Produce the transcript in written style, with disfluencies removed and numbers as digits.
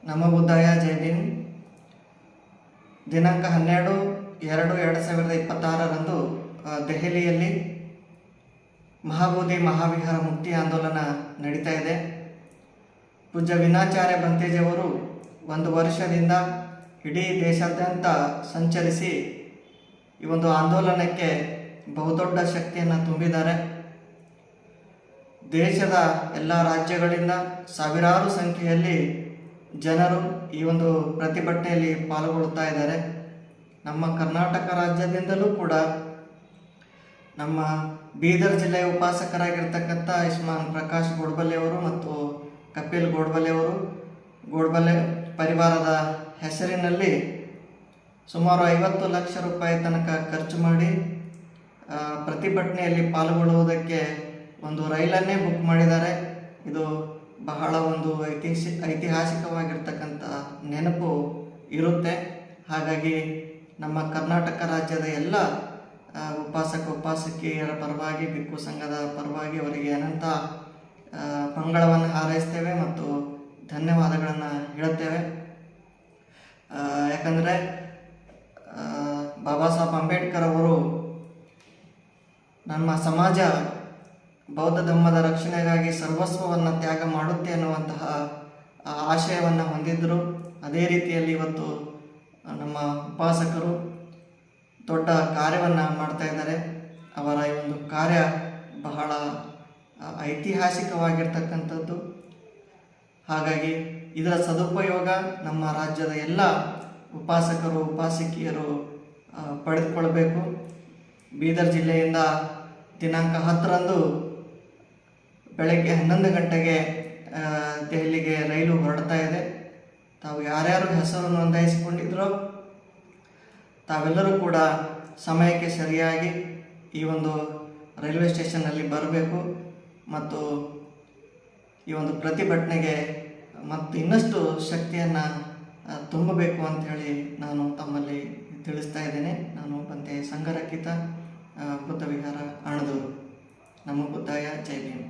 ನಮೋ ಬುದ್ಧಾಯ ಜೈ ಭೀಮ್. ದಿನಾಂಕ 12/2/2026 ದೆಹಲಿಯಲ್ಲಿ ಮಹಾಬೋಧಿ ಮಹಾವಿಹಾರ ಮುಕ್ತಿ ಆಂದೋಲನ ನಡೀತಾ ಇದೆ. ಪೂಜ್ಯ ವಿನಾಚಾರ್ಯ ಬಂತೇಜಿಯವರು 1 ವರ್ಷದಿಂದ ಇಡೀ ದೇಶಾದ್ಯಂತ ಸಂಚರಿಸಿ ಈ ಒಂದು ಆಂದೋಲನಕ್ಕೆ ಬಹುದೊಡ್ಡ ಶಕ್ತಿಯನ್ನು ತುಂಬಿದ್ದಾರೆ. ದೇಶದ ಎಲ್ಲ ರಾಜ್ಯಗಳಿಂದ ಸಾವಿರಾರು ಸಂಖ್ಯೆಯಲ್ಲಿ ಜನರು ಈ ಒಂದು ಪ್ರತಿಭಟನೆಯಲ್ಲಿ ಪಾಲ್ಗೊಳ್ಳುತ್ತಾ ಇದ್ದಾರೆ. ನಮ್ಮ ಕರ್ನಾಟಕ ರಾಜ್ಯದಿಂದಲೂ ಕೂಡ ನಮ್ಮ ಬೀದರ್ ಜಿಲ್ಲೆಯ ಉಪಾಸಕರಾಗಿರ್ತಕ್ಕಂಥ ಇಸ್ಮಾನ್ ಪ್ರಕಾಶ್ ಗೋಡ್ಬಲೆಯವರು ಮತ್ತು ಕಪಿಲ್ ಗೋಡ್ಬಲೆಯವರು ಗೋಡ್ಬಲೆ ಪರಿವಾರದ ಹೆಸರಿನಲ್ಲಿ ಸುಮಾರು 50 ಲಕ್ಷ ರೂಪಾಯಿ ತನಕ ಖರ್ಚು ಮಾಡಿ ಪ್ರತಿಭಟನೆಯಲ್ಲಿ ಪಾಲ್ಗೊಳ್ಳುವುದಕ್ಕೆ ಒಂದು ರೈಲನ್ನೇ ಬುಕ್ ಮಾಡಿದ್ದಾರೆ. ಇದು ಬಹಳ ಒಂದು ಐತಿಹಾಸಿಕವಾಗಿರ್ತಕ್ಕಂಥ ನೆನಪು ಇರುತ್ತೆ. ಹಾಗಾಗಿ ನಮ್ಮ ಕರ್ನಾಟಕ ರಾಜ್ಯದ ಎಲ್ಲ ಉಪಾಸಕಿಯರ ಪರವಾಗಿ, ಭಿಕ್ಕು ಸಂಘದ ಪರವಾಗಿ ಅವರಿಗೆ ಅನಂತ ಮಂಗಳವನ್ನು ಹಾರೈಸ್ತೇವೆ ಮತ್ತು ಧನ್ಯವಾದಗಳನ್ನು ಹೇಳುತ್ತೇವೆ. ಯಾಕಂದರೆ ಬಾಬಾ ಸಾಹೇಬ್ ಅಂಬೇಡ್ಕರ್ ಅವರು ನಮ್ಮ ಸಮಾಜ ಬೌದ್ಧ ಧರ್ಮದ ರಕ್ಷಣೆಗಾಗಿ ಸರ್ವಸ್ವವನ್ನು ತ್ಯಾಗ ಮಾಡುತ್ತೆ ಅನ್ನುವಂತಹ ಆಶಯವನ್ನು ಹೊಂದಿದ್ದರು. ಅದೇ ರೀತಿಯಲ್ಲಿ ಇವತ್ತು ನಮ್ಮ ಉಪಾಸಕರು ದೊಡ್ಡ ಕಾರ್ಯವನ್ನು ಮಾಡ್ತಾ ಇದ್ದಾರೆ. ಅವರ ಈ ಒಂದು ಕಾರ್ಯ ಬಹಳ ಐತಿಹಾಸಿಕವಾಗಿರ್ತಕ್ಕಂಥದ್ದು. ಹಾಗಾಗಿ ಇದರ ಸದುಪಯೋಗ ನಮ್ಮ ರಾಜ್ಯದ ಎಲ್ಲ ಉಪಾಸಕರು ಉಪಾಸಕಿಯರು ಪಡೆದುಕೊಳ್ಬೇಕು. ಬೀದರ್ ಜಿಲ್ಲೆಯಿಂದ ದಿನಾಂಕ 10ರಂದು ಬೆಳಗ್ಗೆ 11 ಗಂಟೆಗೆ ದೆಹಲಿಗೆ ರೈಲು ಹೊರಡ್ತಾ ಇದೆ. ತಾವು ಯಾರ್ಯಾರು ಹೆಸರು ನೋಂದಾಯಿಸಿಕೊಂಡಿದ್ರೋ ತಾವೆಲ್ಲರೂ ಕೂಡ ಸಮಯಕ್ಕೆ ಸರಿಯಾಗಿ ಈ ಒಂದು ರೈಲ್ವೆ ಸ್ಟೇಷನ್ನಲ್ಲಿ ಬರಬೇಕು ಮತ್ತು ಈ ಒಂದು ಪ್ರತಿಭಟನೆಗೆ ಮತ್ತು ಇನ್ನಷ್ಟು ಶಕ್ತಿಯನ್ನು ತುಂಬಬೇಕು ಅಂಥೇಳಿ ನಾನು ತಮ್ಮಲ್ಲಿ ತಿಳಿಸ್ತಾ ಇದ್ದೇನೆ. ನಾನು ಬಂತೆ ಸಂಘರಕ್ಷಿತ ಬುದ್ಧ ವಿಹಾರ ಆಣದೂರು. ನಮೋ ಬುದ್ಧಾಯ ಜೈ ಭೀಮ್.